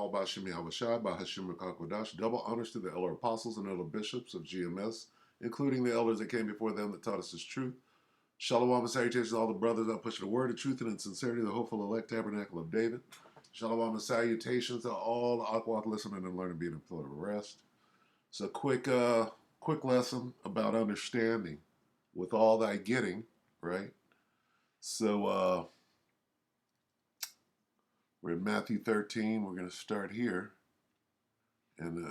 Yahweh Bashim Yahweh Shai, Bahashim Rakakwadash. Double honors to the elder apostles and elder bishops of GMS, including the elders that came before them that taught us his truth. Shalom and salutations to all the brothers that push the word of truth and in sincerity, the hopeful elect tabernacle of David. Shalom and salutations to all the Akwat listening and learning being in pillar of rest. It's a quick lesson about understanding with all thy getting, right? So we're in Matthew 13. We're going to start here. And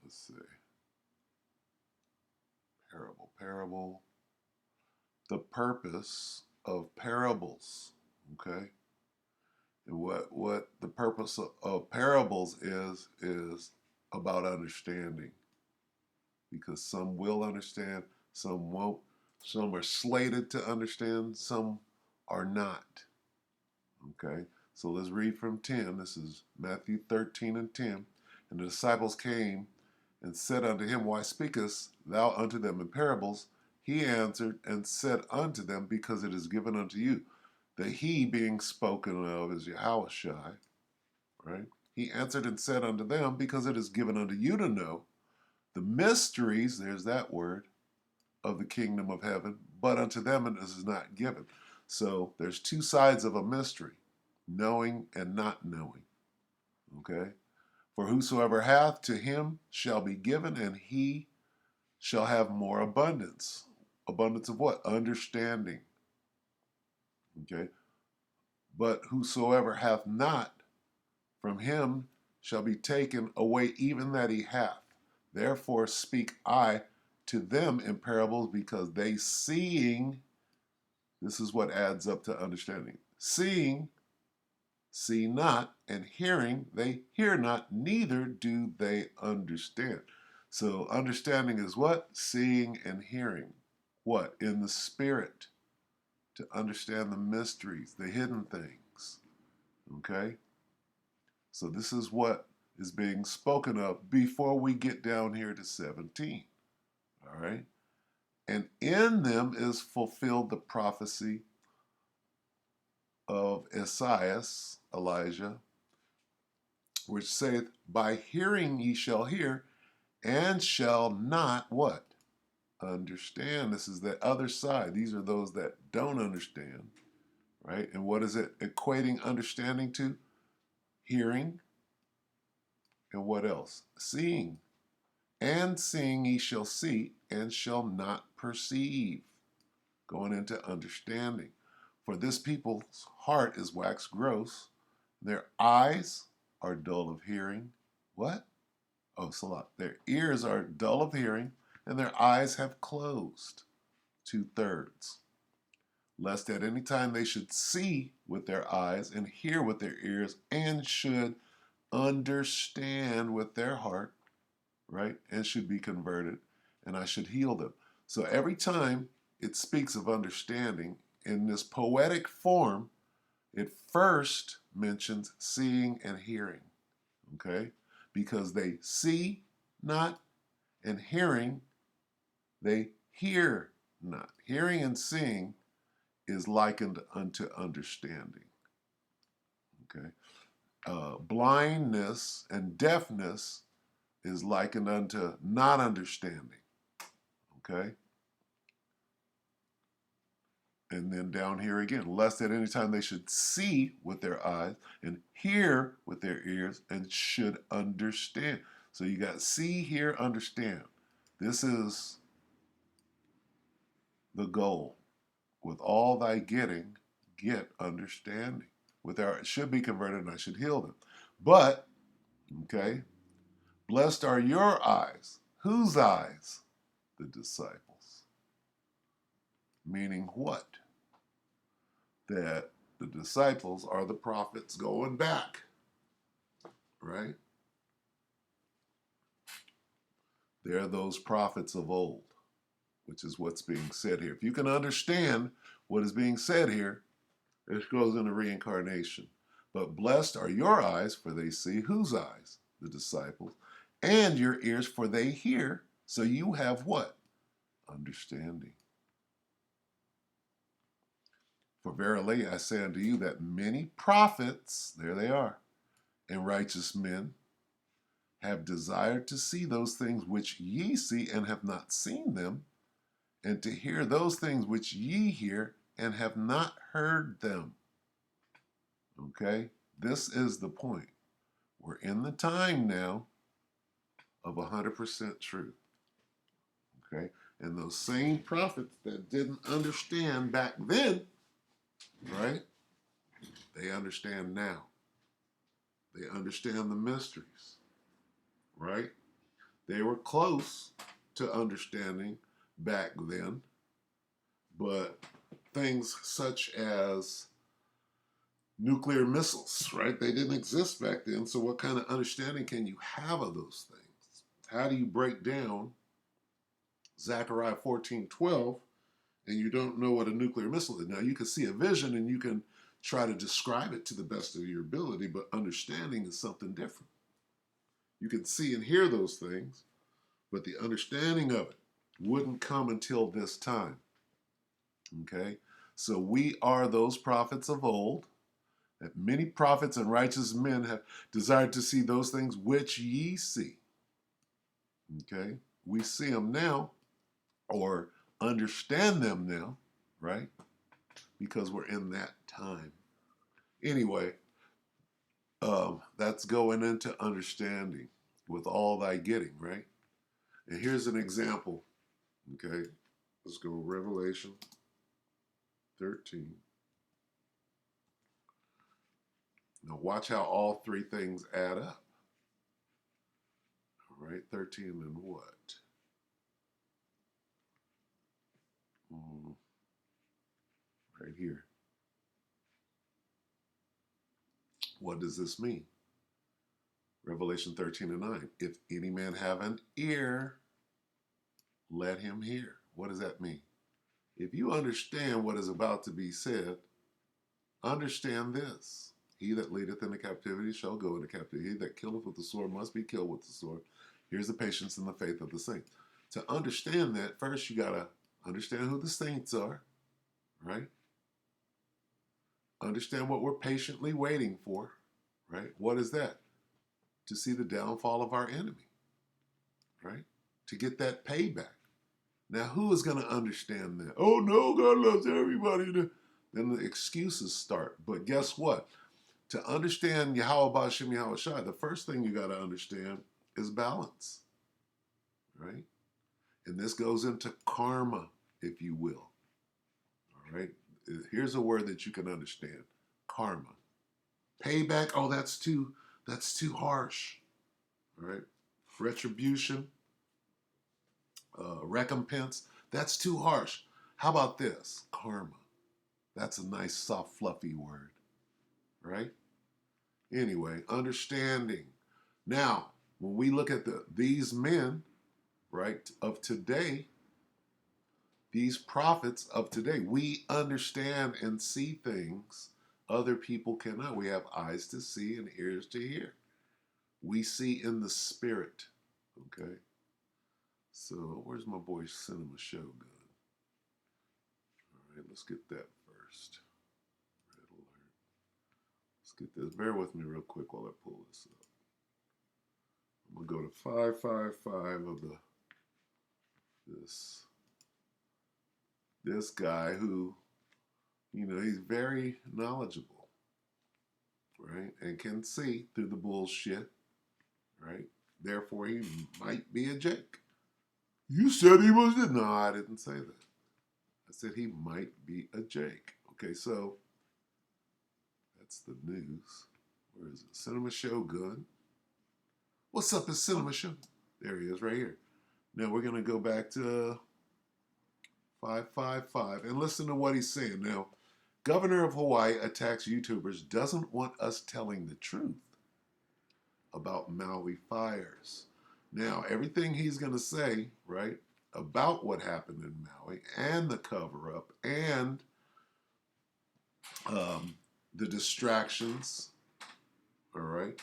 let's see. Parable. The purpose of parables, okay? And what the purpose of parables is about understanding. Because some will understand, some won't. Some are slated to understand, some are not. Okay? So let's read from 10. This is Matthew 13 and 10. And the disciples came and said unto him, Why speakest thou unto them in parables? He answered and said unto them, Because it is given unto you. The he being spoken of is Yahushua, right? He answered and said unto them, Because it is given unto you to know the mysteries, there's that word, of the kingdom of heaven, but unto them it is not given. So there's two sides of a mystery, knowing and not knowing, okay? For whosoever hath, to him shall be given, and he shall have more abundance. Abundance of what? Understanding. Okay? But whosoever hath not, from him shall be taken away even that he hath. Therefore speak I to them in parables, because they seeing, this is what adds up to understanding. Seeing, see not, and hearing, they hear not, neither do they understand. So understanding is what? Seeing and hearing. What? In the spirit. To understand the mysteries, the hidden things. Okay? So this is what is being spoken of before we get down here to 17. All right? And in them is fulfilled the prophecy of Esaias, Elijah, which saith, By hearing ye shall hear, and shall not what? Understand. This is the other side. These are those that don't understand, right? And what is it equating understanding to? Hearing. And what else? Seeing. And seeing ye shall see, and shall not perceive. Going into understanding. For this people's heart is waxed gross, their eyes are dull of hearing. What? Oh, Salah. Their ears are dull of hearing, and their eyes have closed. 2/3. Lest at any time they should see with their eyes, and hear with their ears, and should understand with their heart, right? And should be converted, and I should heal them. So every time it speaks of understanding in this poetic form, it first mentions seeing and hearing, okay? Because they see not, and hearing, they hear not. Hearing and seeing is likened unto understanding, okay? Blindness and deafness is likened unto not understanding, okay? And then down here again, lest at any time they should see with their eyes and hear with their ears and should understand. So you got see, hear, understand. This is the goal. With all thy getting, get understanding. With our it should be converted and I should heal them. But, okay, blessed are your eyes. Whose eyes? The disciples. Meaning what? That the disciples are the prophets going back, right? They're those prophets of old, which is what's being said here. If you can understand what is being said here, it goes into reincarnation. But blessed are your eyes, for they see. Whose eyes? The disciples. And your ears, for they hear. So you have what? Understanding. For verily I say unto you that many prophets, there they are, and righteous men have desired to see those things which ye see and have not seen them, and to hear those things which ye hear and have not heard them. Okay? This is the point. We're in the time now of 100% truth. Okay? And those same prophets that didn't understand back then, right? They understand now. They understand the mysteries, right? They were close to understanding back then, but things such as nuclear missiles, right? They didn't exist back then. So what kind of understanding can you have of those things? How do you break down Zechariah 14:12 and you don't know what a nuclear missile is? Now you can see a vision and you can try to describe it to the best of your ability, but understanding is something different. You can see and hear those things, but the understanding of it wouldn't come until this time. Okay? So we are those prophets of old, that many prophets and righteous men have desired to see those things which ye see. Okay? We see them now, or understand them now, right? Because we're in that time. Anyway, that's going into understanding with all thy getting, right? And here's an example. Okay? Let's go Revelation 13. Now watch how all three things add up. All right, 13 and what? Right here. What does this mean? Revelation 13 and 9. If any man have an ear, let him hear. What does that mean? If you understand what is about to be said, understand this. He that leadeth into captivity shall go into captivity. He that killeth with the sword must be killed with the sword. Here's the patience and the faith of the saints. To understand that, first you got to understand who the saints are, right? Understand what we're patiently waiting for, right? What is that? To see the downfall of our enemy, right? To get that payback. Now, who is going to understand that? Oh, no, God loves everybody. Then the excuses start. But guess what? To understand Yahweh Ba'Shem Yahweh Shai, the first thing you got to understand is balance, right? And this goes into karma, if you will. All right? Here's a word that you can understand. Karma. Payback, oh, that's too harsh. All right? Retribution, recompense, that's too harsh. How about this? Karma. That's a nice, soft, fluffy word. Right? Anyway, understanding. Now, when we look at these men, right, of today, these prophets of today, we understand and see things other people cannot. We have eyes to see and ears to hear. We see in the spirit. Okay? So, where's my boy Cinema Shogun? All right, let's get that first. Red alert. Let's get this. Bear with me real quick while I pull this up. I'm going to go to 555 of this guy who, he's very knowledgeable, right? And can see through the bullshit, right? Therefore, he might be a Jake. You said he was. No, I didn't say that. I said he might be a Jake. Okay, so that's the news. Where is it? Cinema Shogun. What's up, is Cinema Shogun? There he is, right here. Now we're going to go back to 555 and listen to what he's saying. Now, Governor of Hawaii attacks YouTubers, doesn't want us telling the truth about Maui fires. Now, everything he's going to say, right, about what happened in Maui and the cover-up and the distractions, all right,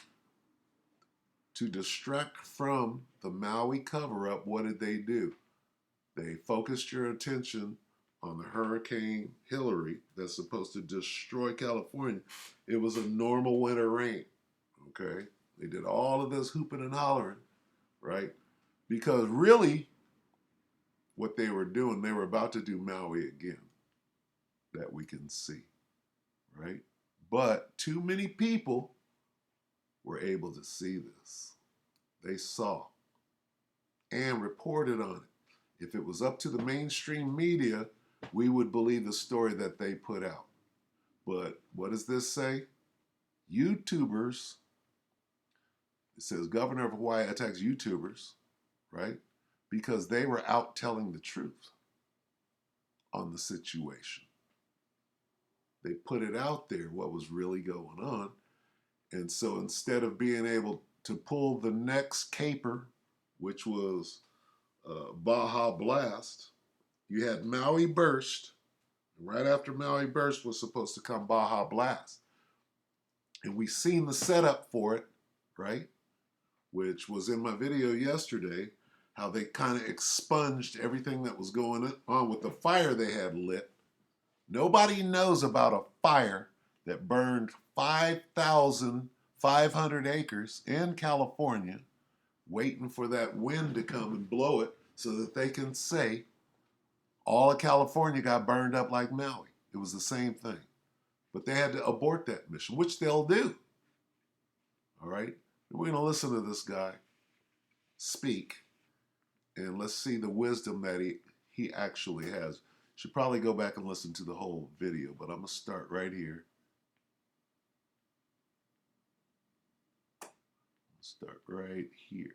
to distract from the Maui cover-up, what did they do? They focused your attention on the Hurricane Hillary that's supposed to destroy California. It was a normal winter rain, Okay? They did all of this hooping and hollering, right? Because really, what they were doing, they were about to do Maui again, that we can see, right? But too many people were able to see this. They saw and reported on it. If it was up to the mainstream media, we would believe the story that they put out. But what does this say? YouTubers, it says Governor of Hawaii attacks YouTubers, right? Because they were out telling the truth on the situation. They put it out there, what was really going on. And so instead of being able to pull the next caper, which was Baja Blast, you had Maui Burst. Right after Maui Burst was supposed to come Baja Blast. And we seen the setup for it, right? Which was in my video yesterday, how they kind of expunged everything that was going on with the fire they had lit. Nobody knows about a fire that burned 5,500 acres in California, waiting for that wind to come and blow it so that they can say all of California got burned up like Maui. It was the same thing. But they had to abort that mission, which they'll do. All right? We're going to listen to this guy speak, and let's see the wisdom that he actually has. Should probably go back and listen to the whole video, but I'm going to start right here. Start right here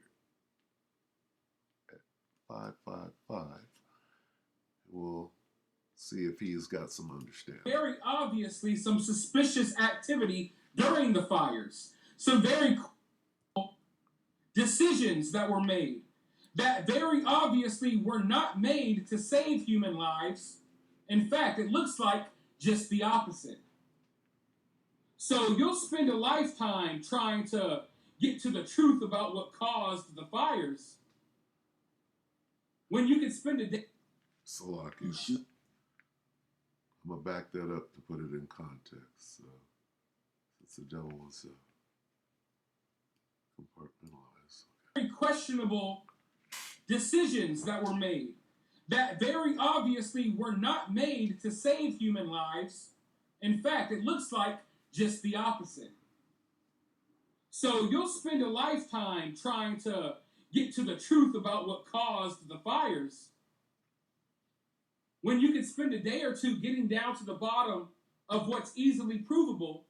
at 555. We'll see if he's got some understanding. Very obviously some suspicious activity during the fires. Some very decisions that were made that very obviously were not made to save human lives. In fact, it looks like just the opposite. So you'll spend a lifetime trying to get to the truth about what caused the fires when you can spend a day. Salaki. I'm going to back that up to put it in context. So, it's the devil wants to compartmentalize. Very questionable decisions that were made that very obviously were not made to save human lives. In fact, it looks like just the opposite. So you'll spend a lifetime trying to get to the truth about what caused the fires when you can spend a day or two getting down to the bottom of what's easily provable.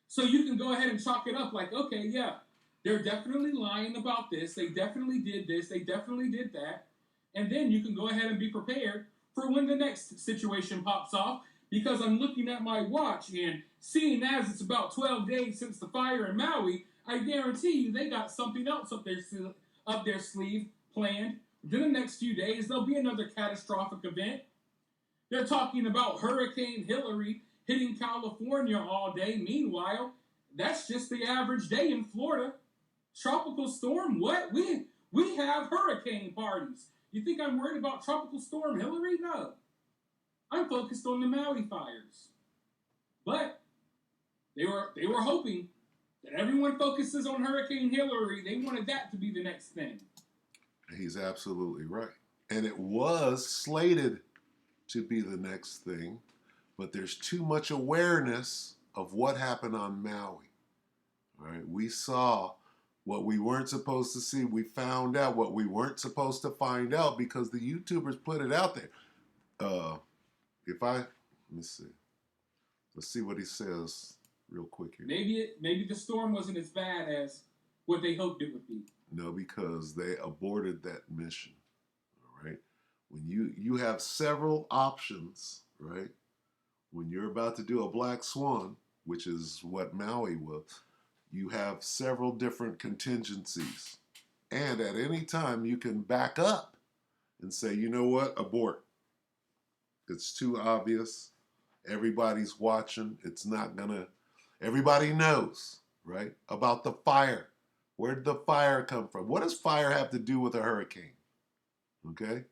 So you can go ahead and chalk it up like, okay, yeah, they're definitely lying about this. They definitely did this. They definitely did that. And then you can go ahead and be prepared for when the next situation pops off, because I'm looking at my watch and seeing as it's about 12 days since the fire in Maui, I guarantee you they got something else up their sleeve planned. Within the next few days, there'll be another catastrophic event. They're talking about Hurricane Hillary hitting California all day. Meanwhile, that's just the average day in Florida. Tropical storm? What? We have hurricane parties. You think I'm worried about Tropical Storm Hillary? No. I'm focused on the Maui fires. But they were hoping that everyone focuses on Hurricane Hillary. They wanted that to be the next thing. He's absolutely right. And it was slated to be the next thing, but there's too much awareness of what happened on Maui. All right, we saw what we weren't supposed to see. We found out what we weren't supposed to find out because the YouTubers put it out there. Let me see. Let's see what he says real quick here. Maybe the storm wasn't as bad as what they hoped it would be. No, because they aborted that mission. All right. When you have several options, right? When you're about to do a black swan, which is what Maui was, you have several different contingencies. And at any time you can back up and say, you know what, abort. It's too obvious. Everybody's watching. It's not gonna, everybody knows, right? About the fire. Where did the fire come from? What does fire have to do with a hurricane? Okay?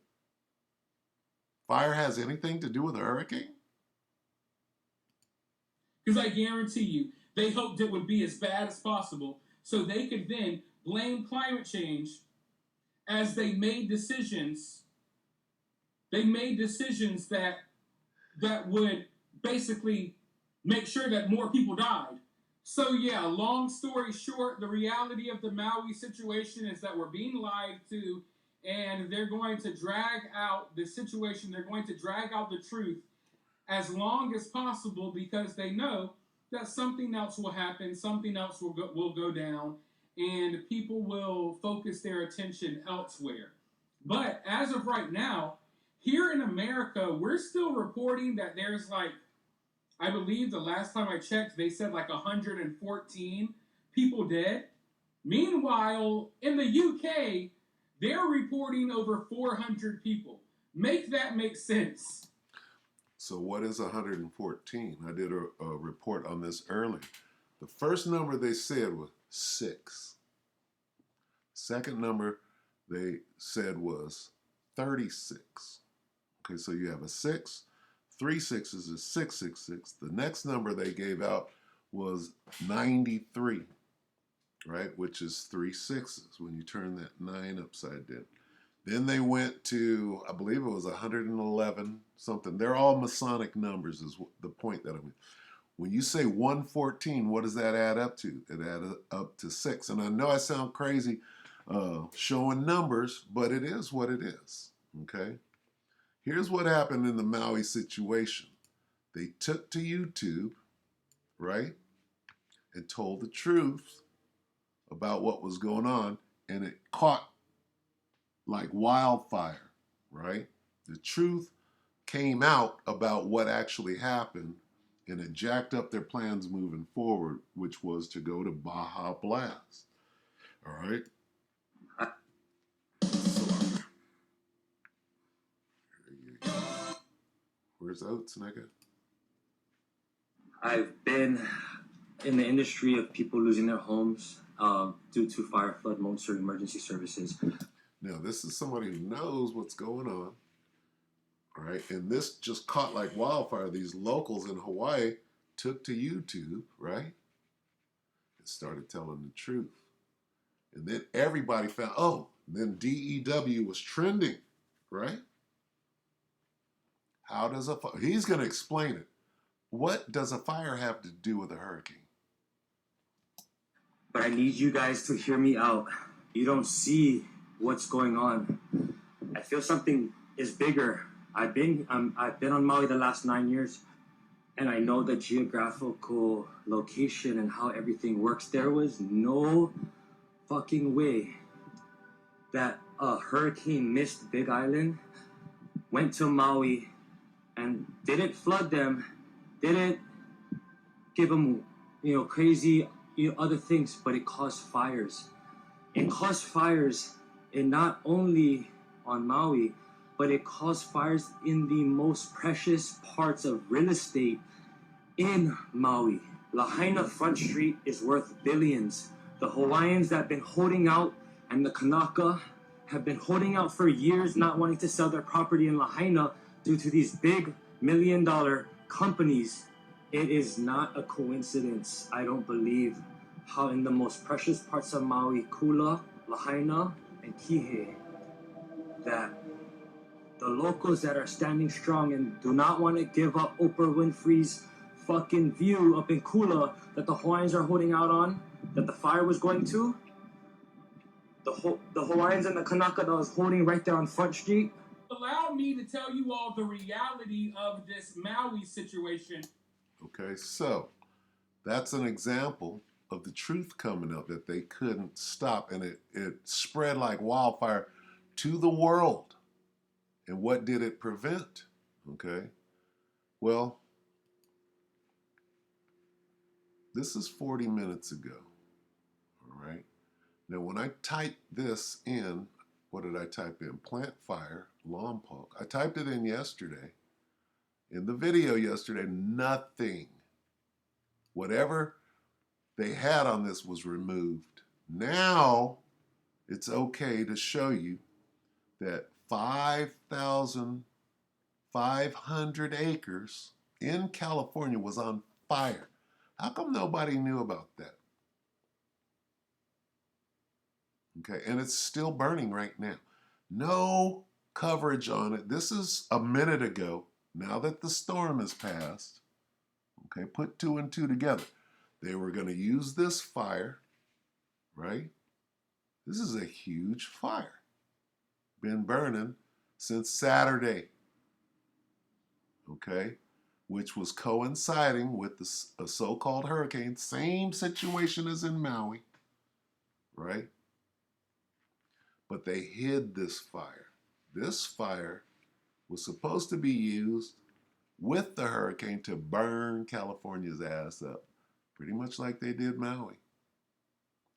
Fire has anything to do with a hurricane? Because I guarantee you, They hoped it would be as bad as possible so they could then blame climate change as they made decisions. They made decisions that would basically make sure that more people died. So yeah, long story short, the reality of the Maui situation is that we're being lied to, and they're going to drag out the situation. They're going to drag out the truth as long as possible because they know that something else will happen, something else will go down, and people will focus their attention elsewhere. But as of right now, here in America, we're still reporting that there's like, I believe the last time I checked, they said like 114 people dead. Meanwhile, in the UK, they're reporting over 400 people. Make that make sense. So what is 114? I did a report on this earlier. The first number they said was 6. Second number they said was 36. Okay, so you have a 6. 3 sixes is 666. The next number they gave out was 93, right? Which is 3 sixes when you turn that 9 upside down. Then they went to, I believe it was 111 something. They're all Masonic numbers is the point that I mean. When you say 114, what does that add up to? It added up to 6. And I know I sound crazy showing numbers, but it is what it is, okay? Here's what happened in the Maui situation. They took to YouTube, right, and told the truth about what was going on, and it caught like wildfire, right? The truth came out about what actually happened, and it jacked up their plans moving forward, which was to go to Baja Blast. All right? Where's Oats, nigga? I've been in the industry of people losing their homes due to fire, flood, monster emergency services. Now, this is somebody who knows what's going on, right? And this just caught like wildfire. These locals in Hawaii took to YouTube, right? And started telling the truth. And then everybody found, oh, then DEW was trending, right? How does a fire, he's going to explain it. What does a fire have to do with a hurricane? But I need you guys to hear me out. You don't see what's going on. I feel something is bigger. I've been on Maui the last 9 years, and I know the geographical location and how everything works. There was no fucking way that a hurricane missed Big Island, went to Maui, and didn't flood them, didn't give them, crazy, other things, but it caused fires. It caused fires, and not only on Maui, but it caused fires in the most precious parts of real estate in Maui. Lahaina Front Street is worth billions. The Hawaiians that have been holding out and the Kanaka have been holding out for years, not wanting to sell their property in Lahaina due to these big $1 million companies. It is not a coincidence, I don't believe, how in the most precious parts of Maui, Kula, Lahaina, and Kihei, that the locals that are standing strong and do not want to give up Oprah Winfrey's fucking view up in Kula that the Hawaiians are holding out on, that the fire was going to, the Hawaiians and the Kanaka that was holding right there on Front Street. Allow me to tell you all the reality of this Maui situation. Okay, so that's an example of the truth coming up that they couldn't stop, and it spread like wildfire to the world. And what did it prevent? Okay, well, this is 40 minutes ago, all right? Now, when I typed this in, what did I type in? Plant fire, Lompoc. I typed it in yesterday. In the video yesterday, nothing. Whatever they had on this was removed. Now, it's okay to show you that 5,500 acres in California was on fire. How come nobody knew about that? Okay, and it's still burning right now. No coverage on it. This is a minute ago. Now that the storm has passed, okay, put two and two together. They were going to use this fire, right? This is a huge fire. Been burning since Saturday, okay? Which was coinciding with a so-called hurricane. Same situation as in Maui, right? But they hid this fire. This fire was supposed to be used with the hurricane to burn California's ass up, pretty much like they did Maui.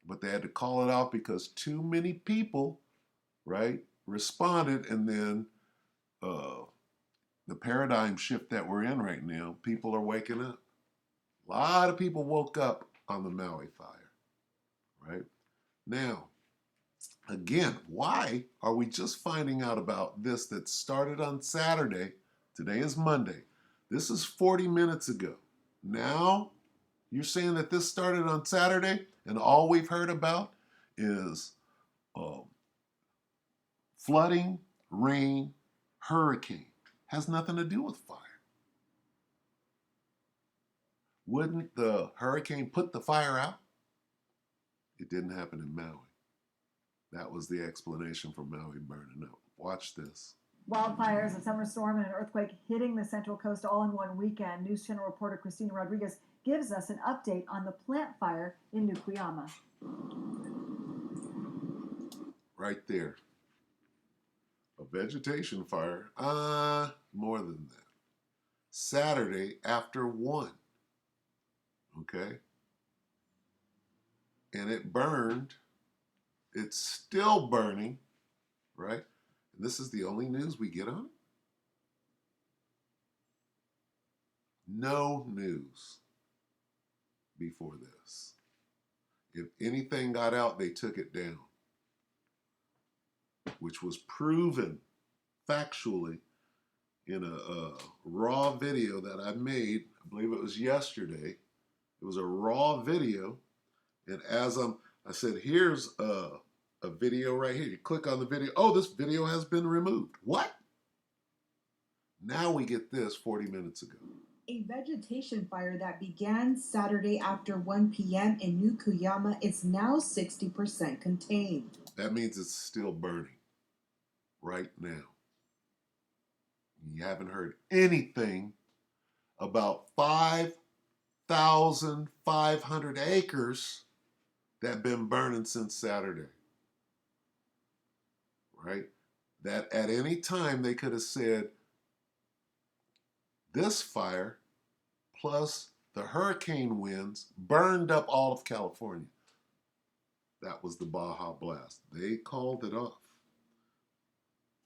But they had to call it off because too many people, right, responded, and then the paradigm shift that we're in right now, people are waking up. A lot of people woke up on the Maui fire, right? Now, again, why are we just finding out about this that started on Saturday? Today is Monday. This is 40 minutes ago. Now, you're saying that this started on Saturday and all we've heard about is flooding, rain, hurricane. Has nothing to do with fire. Wouldn't the hurricane put the fire out? It didn't happen in Maui. That was the explanation for Maui burning up. Watch this. Wildfires, a summer storm, and an earthquake hitting the Central Coast all in one weekend. News Channel reporter Christina Rodriguez gives us an update on the plant fire in Nukuyama. Right there. A vegetation fire. More than that. Saturday after 1. Okay? And it burned. It's still burning, right? And this is the only news we get on it. No news before this. If anything got out, they took it down, which was proven factually in a raw video that I made. I believe it was yesterday. It was a raw video, and as I said, here's a video right here. You click on the video. Oh, this video has been removed. What? Now we get this 40 minutes ago. A vegetation fire that began Saturday after 1 p.m. in Nukuyama is now 60% contained. That means it's still burning right now. You haven't heard anything about 5,500 acres that have been burning since Saturday, right? That at any time they could have said, this fire plus the hurricane winds burned up all of California. That was the Baja Blast. They called it off.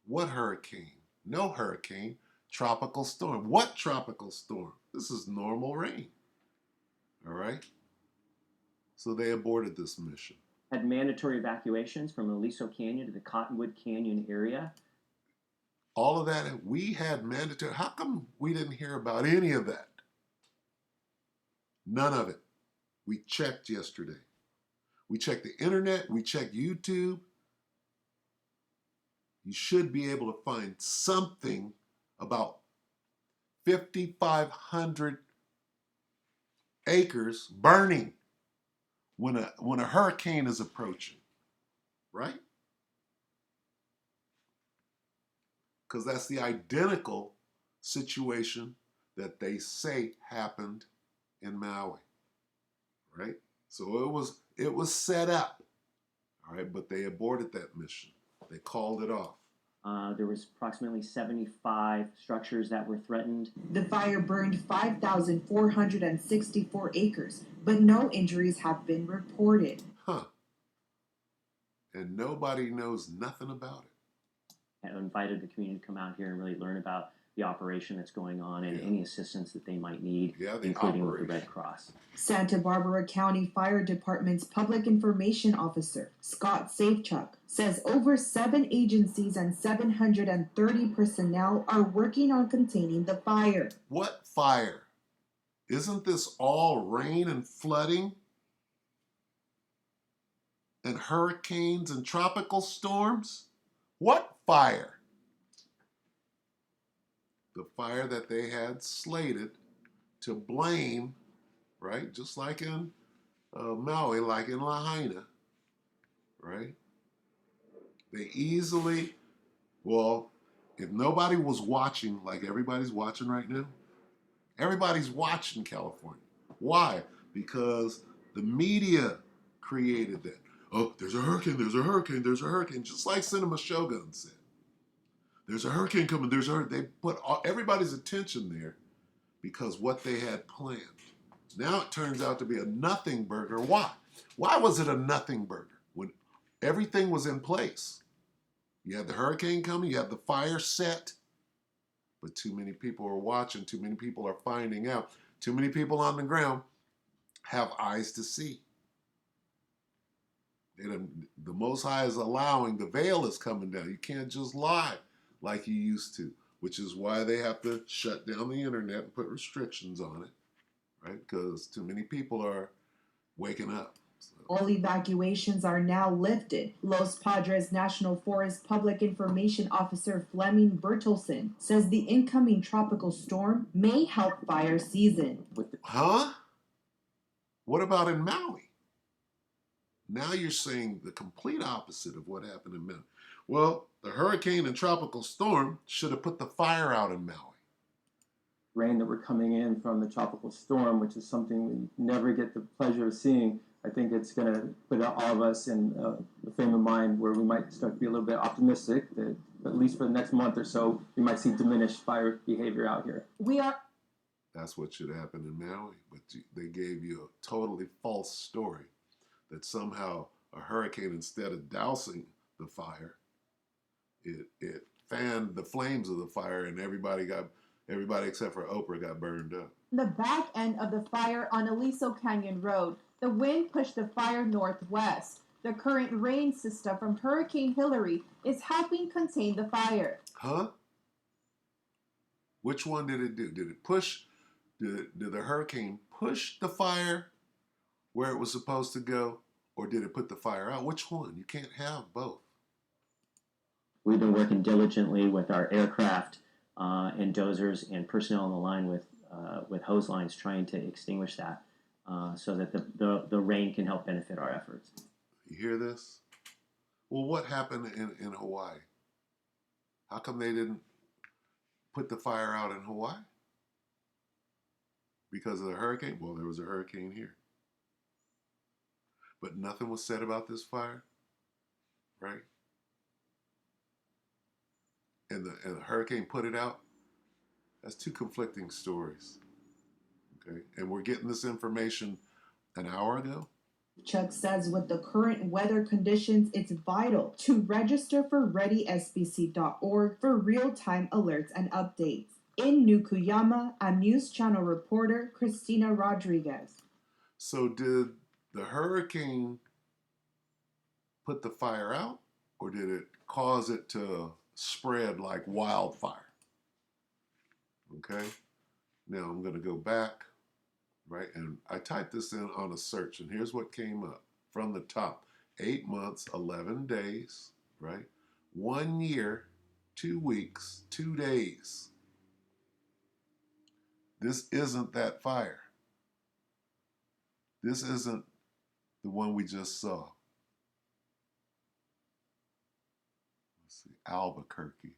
What hurricane? No hurricane. Tropical storm. What tropical storm? This is normal rain. All right? So they aborted this mission. Had mandatory evacuations from Aliso Canyon to the Cottonwood Canyon area. All of that, we had mandatory. How come we didn't hear about any of that? None of it. We checked yesterday. We checked the internet. We checked YouTube. You should be able to find something about 5,500 acres burning when a hurricane is approaching, right? Because that's the identical situation that they say happened in Maui, right? So it was set up, all right, but they aborted that mission. They called it off. There was approximately 75 structures that were threatened. The fire burned 5,464 acres, but no injuries have been reported. Huh. And nobody knows nothing about it. I invited the community to come out here and really learn about the operation that's going on and any assistance that they might need, including with the Red Cross. Santa Barbara County Fire Department's Public Information Officer, Scott Safechuck, says over 7 agencies and 730 personnel are working on containing the fire. What fire? Isn't this all rain and flooding and hurricanes and tropical storms? What fire? The fire that they had slated to blame, right? Just like in Maui, like in Lahaina, right? They easily, well, if nobody was watching like everybody's watching right now, everybody's watching California. Why? Because the media created that. Oh, there's a hurricane, there's a hurricane, there's a hurricane. Just like Cinema Shogun said. There's a hurricane coming, there's a hurricane. They put everybody's attention there because what they had planned. Now it turns out to be a nothing burger. Why? Why was it a nothing burger when everything was in place? You had the hurricane coming, you had the fire set, but too many people are watching, too many people are finding out, too many people on the ground have eyes to see. The Most High is allowing, the veil is coming down. You can't just lie like you used to, which is why they have to shut down the internet and put restrictions on it, right? Because too many people are waking up. So. All evacuations are now lifted. Los Padres National Forest Public Information Officer Fleming Bertelson says the incoming tropical storm may help fire season. Huh? What about in Maui? Now you're saying the complete opposite of what happened in Maui. Well, the hurricane and tropical storm should have put the fire out in Maui. Rain that were coming in from the tropical storm, which is something we never get the pleasure of seeing. I think it's going to put all of us in the frame of mind where we might start to be a little bit optimistic that at least for the next month or so, we might see diminished fire behavior out here. That's what should happen in Maui, but they gave you a totally false story that somehow a hurricane, instead of dousing the fire, it fanned the flames of the fire, and everybody except for Oprah got burned up. The back end of the fire on Aliso Canyon Road, the wind pushed the fire northwest. The current rain system from Hurricane Hillary is helping contain the fire. Huh? Which one did it do? Did it push? Did the hurricane push the fire where it was supposed to go, or did it put the fire out? Which one? You can't have both. We've been working diligently with our aircraft and dozers and personnel on the line with hose lines trying to extinguish that so that the rain can help benefit our efforts. You hear this? Well, what happened in Hawaii? How come they didn't put the fire out in Hawaii? Because of the hurricane? Well, there was a hurricane here. But nothing was said about this fire, right? And the hurricane put it out. That's two conflicting stories, okay? And we're getting this information an hour ago. Chuck says with the current weather conditions, it's vital to register for readysbc.org for real-time alerts and updates. In Nukuyama, I'm News Channel reporter Christina Rodriguez. So did the hurricane put the fire out, or did it cause it to spread like wildfire? Okay, now I'm going to go back, right, and I typed this in on a search, and here's what came up from the top. 8 months, 11 days, right? 1 year, 2 weeks, 2 days. This isn't that fire. This isn't the one we just saw. Let's see, Albuquerque.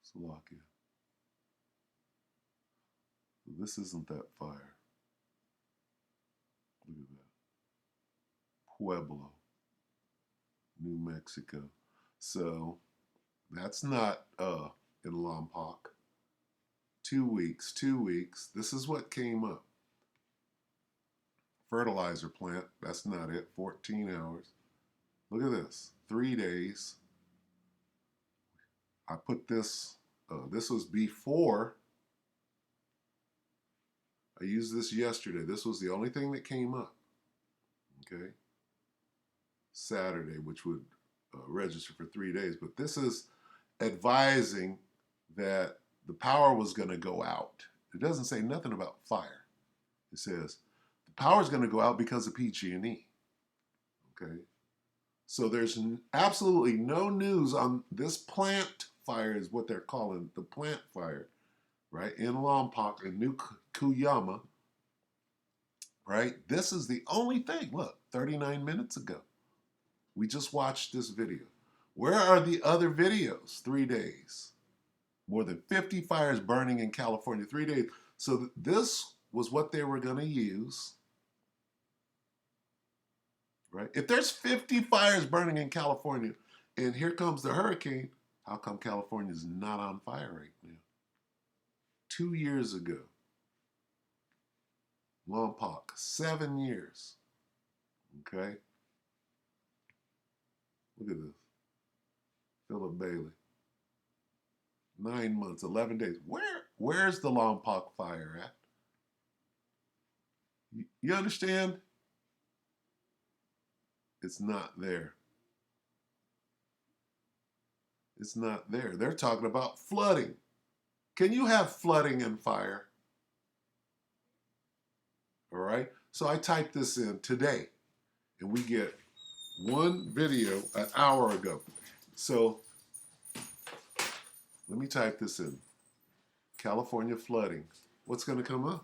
Slovakia. This isn't that fire. Look at that. Pueblo, New Mexico. So that's not in Lompoc. 2 weeks, 2 weeks. This is what came up. Fertilizer plant, that's not it. 14 hours. Look at this. 3 days. I put this, this was before. I used this yesterday. This was the only thing that came up. Okay. Saturday, which would register for 3 days. But this is advising that the power was going to go out. It doesn't say nothing about fire. It says the power is going to go out because of PG&E. Okay, so there's absolutely no news on this plant fire, is what they're calling the plant fire, right, in Lompoc in New Cuyama, right? This is the only thing. Look, 39 minutes ago, we just watched this video. Where are the other videos? 3 days. More than 50 fires burning in California, 3 days. So this was what they were going to use, right? If there's 50 fires burning in California and here comes the hurricane, how come California's not on fire right now? 2 years ago, Lompoc, 7 years. Okay? Look at this. Philip Bailey. 9 months, 11 days. Where's the Lompoc fire at? You understand? It's not there. It's not there. They're talking about flooding. Can you have flooding and fire? All right. So I typed this in today, and we get one video an hour ago. So let me type this in. California flooding. What's going to come up?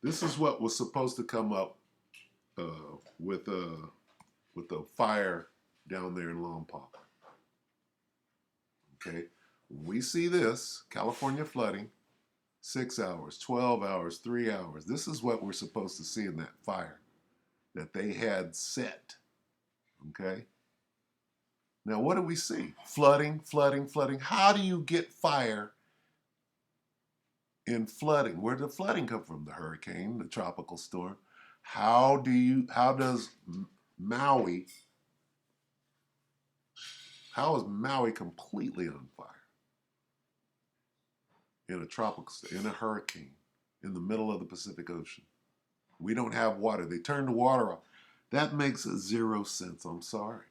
This is what was supposed to come up with the fire down there in Lompoc. Okay, when we see this, California flooding, 6 hours, 12 hours, 3 hours. This is what we're supposed to see in that fire that they had set. Okay. Now, what do we see? Flooding, flooding, flooding. How do you get fire in flooding? Where did the flooding come from? The hurricane, the tropical storm. How does Maui, how is Maui completely on fire? In a tropical, in a hurricane, in the middle of the Pacific Ocean. We don't have water. They turn the water off. That makes zero sense. I'm sorry.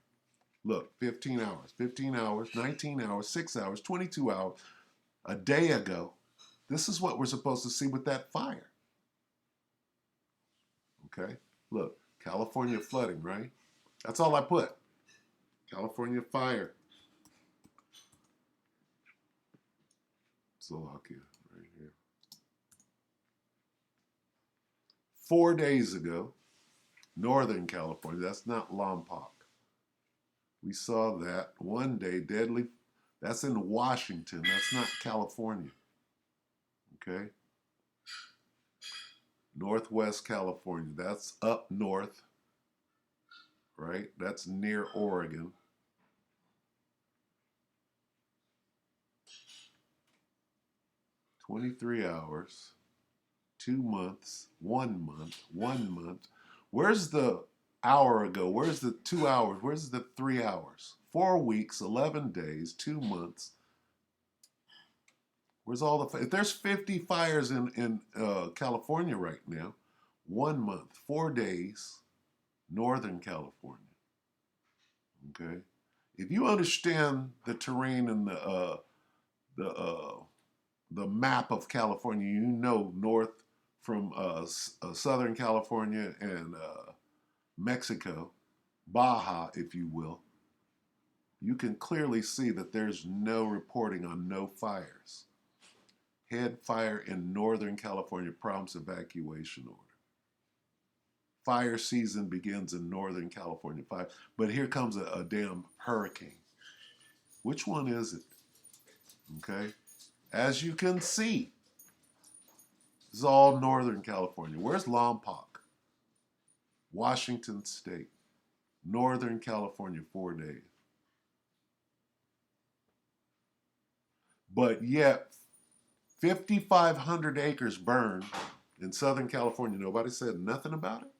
Look, 15 hours, 19 hours, 6 hours, 22 hours, a day ago. This is what we're supposed to see with that fire. Okay? Look, California flooding, right? That's all I put. California fire. Slovakia, right here. 4 days ago, Northern California, that's not Lompoc. We saw that one day, deadly, that's in Washington, that's not California. Okay? Northwest California, that's up north, right? That's near Oregon. "23 hours, 2 months, 1 month, 1 month." Where's the hour ago? Where's the 2 hours? Where's the 3 hours? 4 weeks, 11 days, 2 months. Where's all the, if there's 50 fires in California right now, 1 month, 4 days, Northern California. Okay? If you understand the terrain and the map of California, you know north from Southern California and Mexico, Baja, if you will, you can clearly see that there's no reporting on no fires. Head fire in Northern California, prompts evacuation order. Fire season begins in Northern California. But here comes a damn hurricane. Which one is it? Okay? As you can see, this is all Northern California. Where's Lompoc? Washington State. Northern California, 4 days. But yet, 5,500 acres burned in Southern California. Nobody said nothing about it?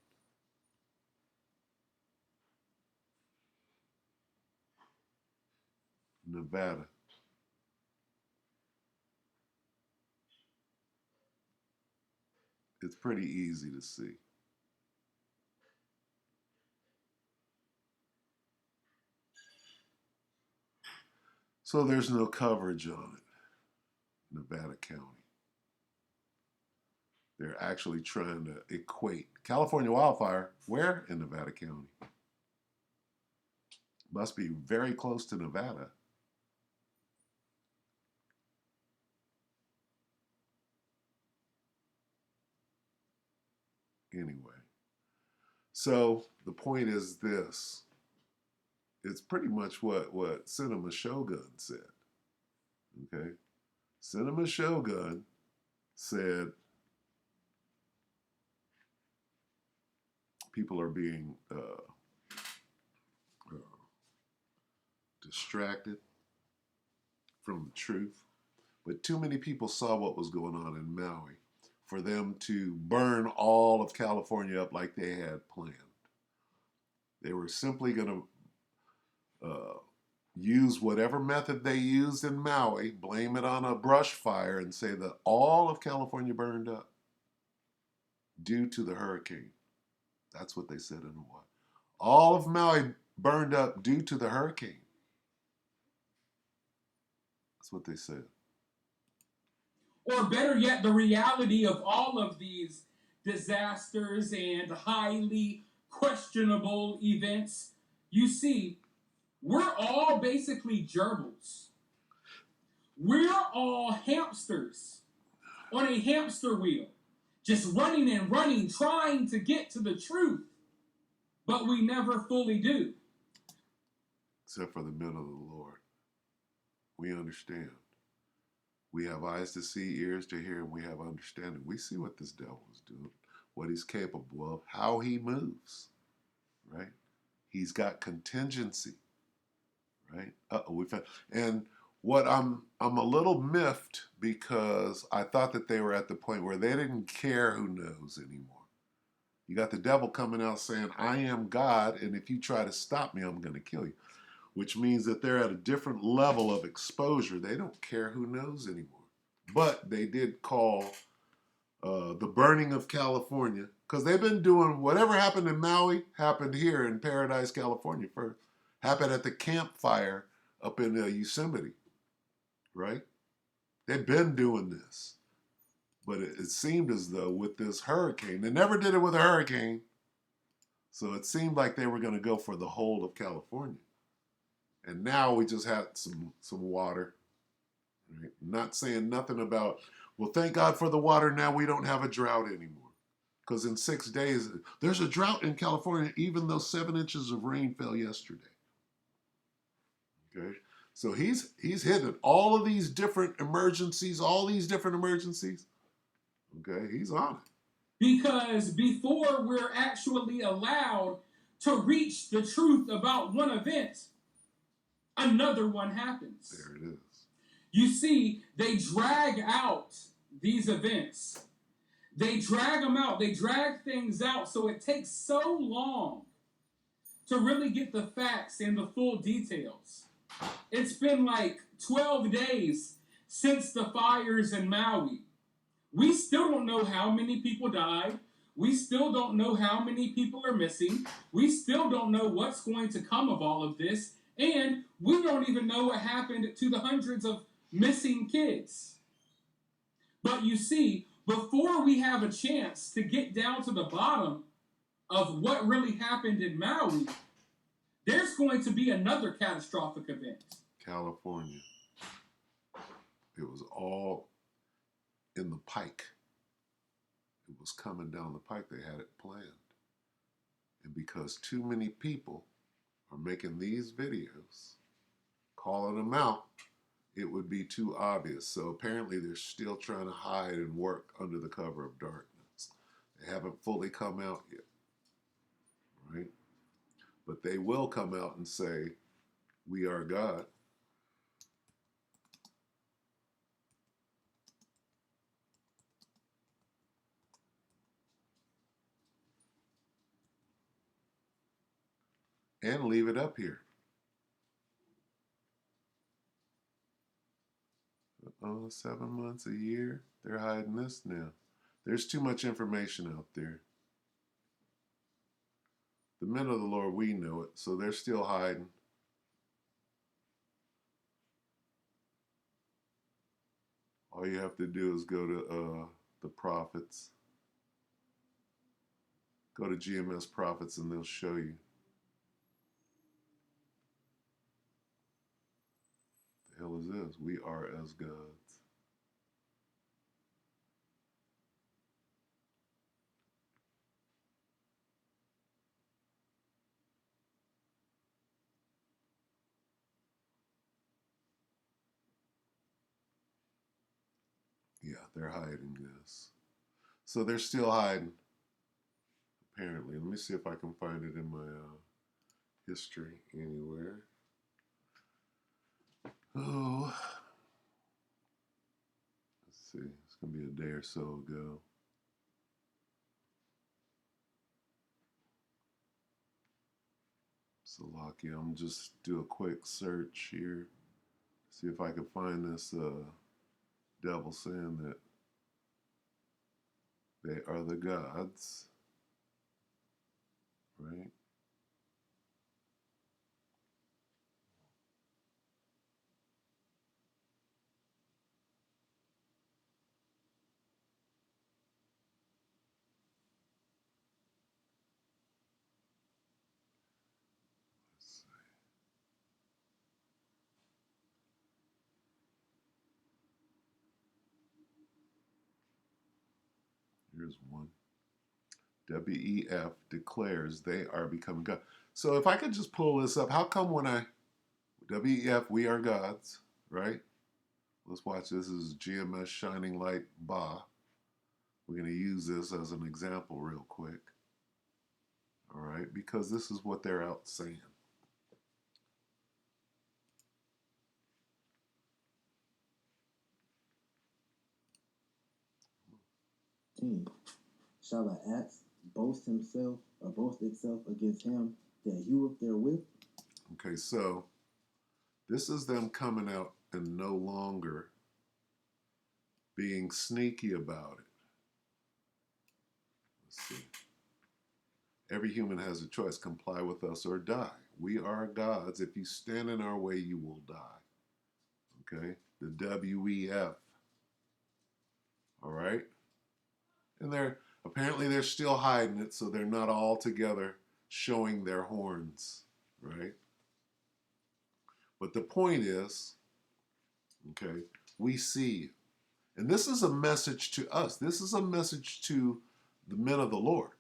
Nevada. It's pretty easy to see. So there's no coverage on it, Nevada County. They're actually trying to equate California wildfire where in Nevada County. Must be very close to Nevada. Anyway, so the point is this. It's pretty much what Cinema Shogun said. Okay? Cinema Shogun said people are being distracted from the truth. But too many people saw what was going on in Maui for them to burn all of California up like they had planned. They were simply going to use whatever method they used in Maui, blame it on a brush fire, and say that all of California burned up due to the hurricane. That's what they said in Hawaii. All of Maui burned up due to the hurricane. That's what they said. Or better yet, the reality of all of these disasters and highly questionable events. You see, we're all basically gerbils. We're all hamsters on a hamster wheel, just running and running, trying to get to the truth, but we never fully do. Except for the men of the Lord. We understand. We have eyes to see, ears to hear, and we have understanding. We see what this devil is doing, what he's capable of, how he moves, right? He's got contingency, right? And what I'm a little miffed because I thought that they were at the point where they didn't care who knows anymore. You got the devil coming out saying, I am God, and if you try to stop me, I'm going to kill you. Which means that they're at a different level of exposure. They don't care who knows anymore. But they did call the burning of California, because they've been doing whatever happened in Maui, happened here in Paradise, California first. Happened at the campfire up in Yosemite, right? They've been doing this. But it seemed as though with this hurricane, they never did it with a hurricane, so it seemed like they were going to go for the whole of California. And now we just had some water. Right? Not saying nothing about, well, thank God for the water. Now we don't have a drought anymore. Because in 6 days, there's a drought in California, even though 7 inches of rain fell yesterday. Okay? So he's hitting all of these different emergencies, Okay? He's on it. Because before we're actually allowed to reach the truth about one event, another one happens. There it is. You see, they drag out these events. They drag them out. They drag things out. So it takes so long to really get the facts and the full details. It's been like 12 days since the fires in Maui. We still don't know how many people died. We still don't know how many people are missing. We still don't know what's going to come of all of this. And we don't even know what happened to the hundreds of missing kids. But you see, before we have a chance to get down to the bottom of what really happened in Maui, there's going to be another catastrophic event. California. It was all in the pike. It was coming down the pike. They had it planned. And because too many people are making these videos, calling them out, it would be too obvious. So apparently they're still trying to hide and work under the cover of darkness. They haven't fully come out yet, right? But they will come out and say, we are God. And leave it up here. 7 months, a year, they're hiding this now. There's too much information out there. The men of the Lord, we know it, so they're still hiding. All you have to do is go to the prophets. Go to GMS Prophets and they'll show you. The hell is this? We are as gods. Yeah, they're hiding this. So they're still hiding, apparently. Let me see if I can find it in my history anywhere. Oh, let's see. It's going to be a day or so ago. Salakia, I'm just do a quick search here. See if I can find this devil saying that they are the gods, right? Let's see. Here's one. WEF declares they are becoming God. So if I could just pull this up, how come when I WEF, we are gods, right? Let's watch. This is GMS Shining Light Ba. We're going to use this as an example real quick. All right, because this is what they're out saying. Shall I ask, boast himself or boast itself against him that heweth therewith? Okay, so this is them coming out and no longer being sneaky about it. Let's see. Every human has a choice, comply with us or die. We are gods. If you stand in our way, you will die. Okay? The WEF. All right? And apparently they're still hiding it, so they're not all together showing their horns, right? But the point is, okay, we see you. And this is a message to us. This is a message to the men of the Lord.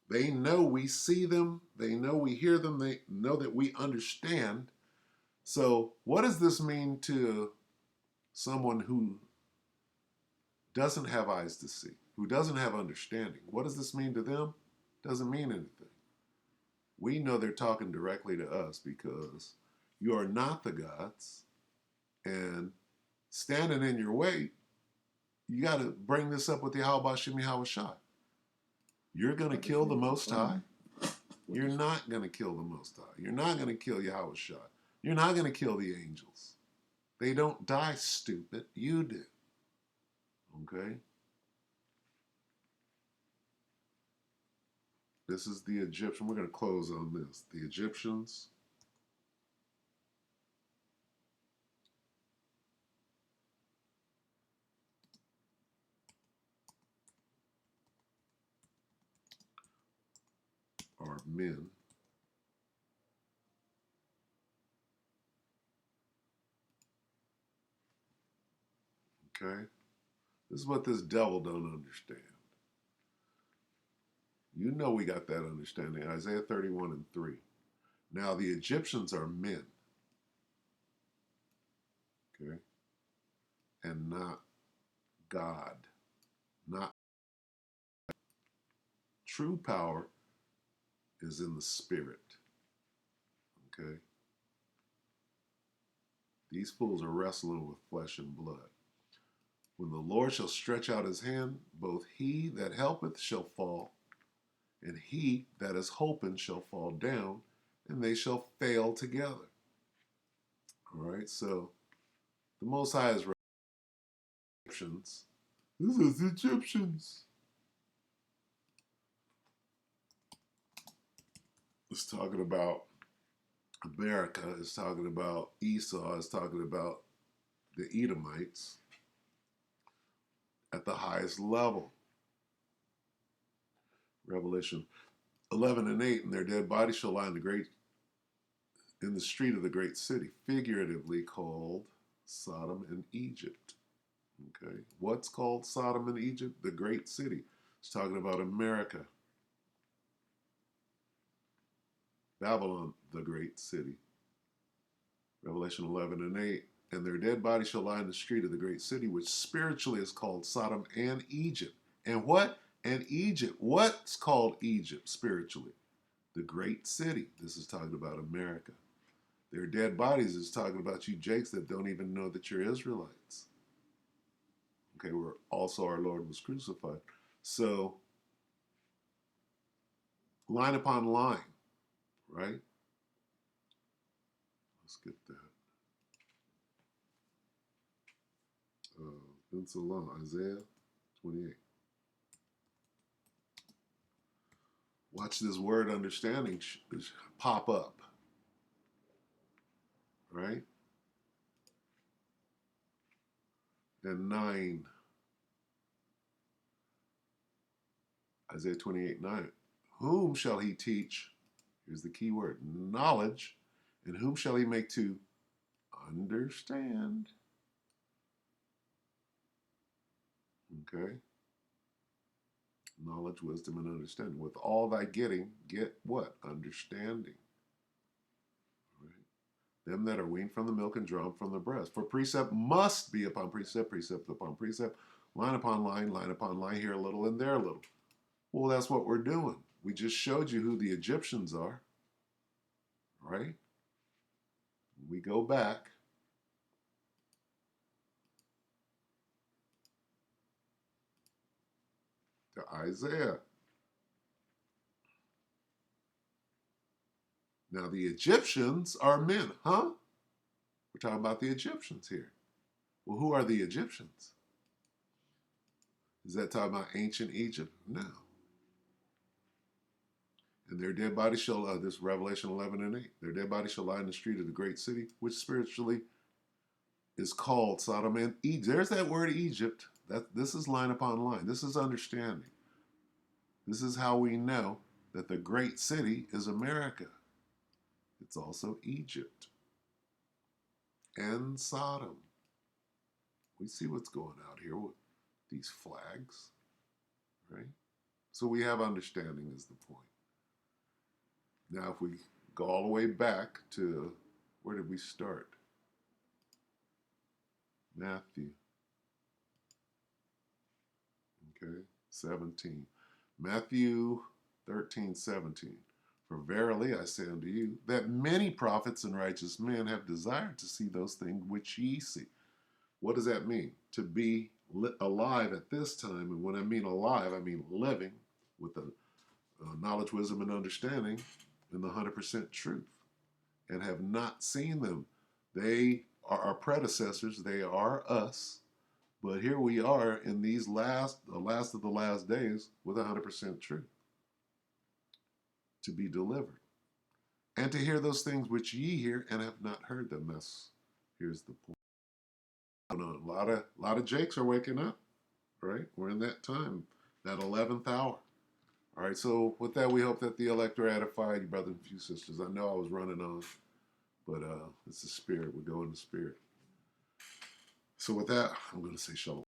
They know we see them. They know we hear them. They know that we understand. So what does this mean to someone who doesn't have eyes to see, who doesn't have understanding? What does this mean to them? Doesn't mean anything. We know they're talking directly to us because you are not the gods, and standing in your way, you got to bring this up with Yahweh Shem Yahweh Shai. You're going to kill the Most High. You're not going to kill the Most High. You're not going to kill Yahweh Shai. You're not going to kill the angels. They don't die, stupid. You do. Okay? This is the Egyptian. We're going to close on this. The Egyptians. Are men. Okay? This is what this devil don't understand. You know we got that understanding. Isaiah 31 and 3. Now the Egyptians are men. Okay? And not God. Not true power is in the spirit. Okay? These fools are wrestling with flesh and blood. When the Lord shall stretch out his hand, both he that helpeth shall fall, and he that is hoping shall fall down, and they shall fail together. All right, so the Most High is Egyptians. This is Egyptians. It's talking about America. It's talking about Esau. It's talking about the Edomites. at the highest level. Revelation 11 and 8, and their dead bodies shall lie in the street of the great city, figuratively called Sodom and Egypt. Okay, what's called Sodom and Egypt? The great city. It's talking about America. Babylon, the great city. Revelation 11 and 8. And their dead bodies shall lie in the street of the great city, which spiritually is called Sodom and Egypt. And what? And Egypt. What's called Egypt spiritually? The great city. This is talking about America. Their dead bodies is talking about you jakes that don't even know that you're Israelites. Okay, where also our Lord was crucified. So, line upon line, right? Let's get that. It's been so long. Isaiah 28. Watch this word understanding pop up, right? And 9. Isaiah 28, 9. Whom shall he teach? Here's the key word, knowledge. And whom shall he make to understand? Okay. Knowledge, wisdom, and understanding. With all thy getting, get what? Understanding. Right? Them that are weaned from the milk and drawn from the breast. For precept must be upon precept, precept upon precept, line upon line, here a little and there a little. Well, that's what we're doing. We just showed you who the Egyptians are, right? We go back. To Isaiah. Now the Egyptians are men, huh? We're talking about the Egyptians here. Well, who are the Egyptians? Is that talking about ancient Egypt? No. And their dead bodies shall, this Revelation 11 and 8, their dead bodies shall lie in the street of the great city, which spiritually is called Sodom and Egypt. There's that word Egypt. This is line upon line. This is understanding. This is how we know that the great city is America. It's also Egypt and Sodom. We see what's going out here with these flags, right? So we have understanding is the point. Now, if we go all the way back to, where did we start? Matthew. Okay, 17. Matthew 13, 17. For verily I say unto you, that many prophets and righteous men have desired to see those things which ye see. What does that mean? To be alive at this time, and when I mean alive, I mean living with the knowledge, wisdom, and understanding in the 100% truth, and have not seen them. They are our predecessors, they are us, but here we are in these the last of the last days with 100% truth to be delivered. And to hear those things which ye hear and have not heard them. Here's the point. A lot of Jakes are waking up, right? We're in that time, that 11th hour. All right, so with that, we hope that the elect are edified, you brothers and few sisters. I know I was running on, but it's the spirit. We go in the spirit. So with that, I'm going to say shalom.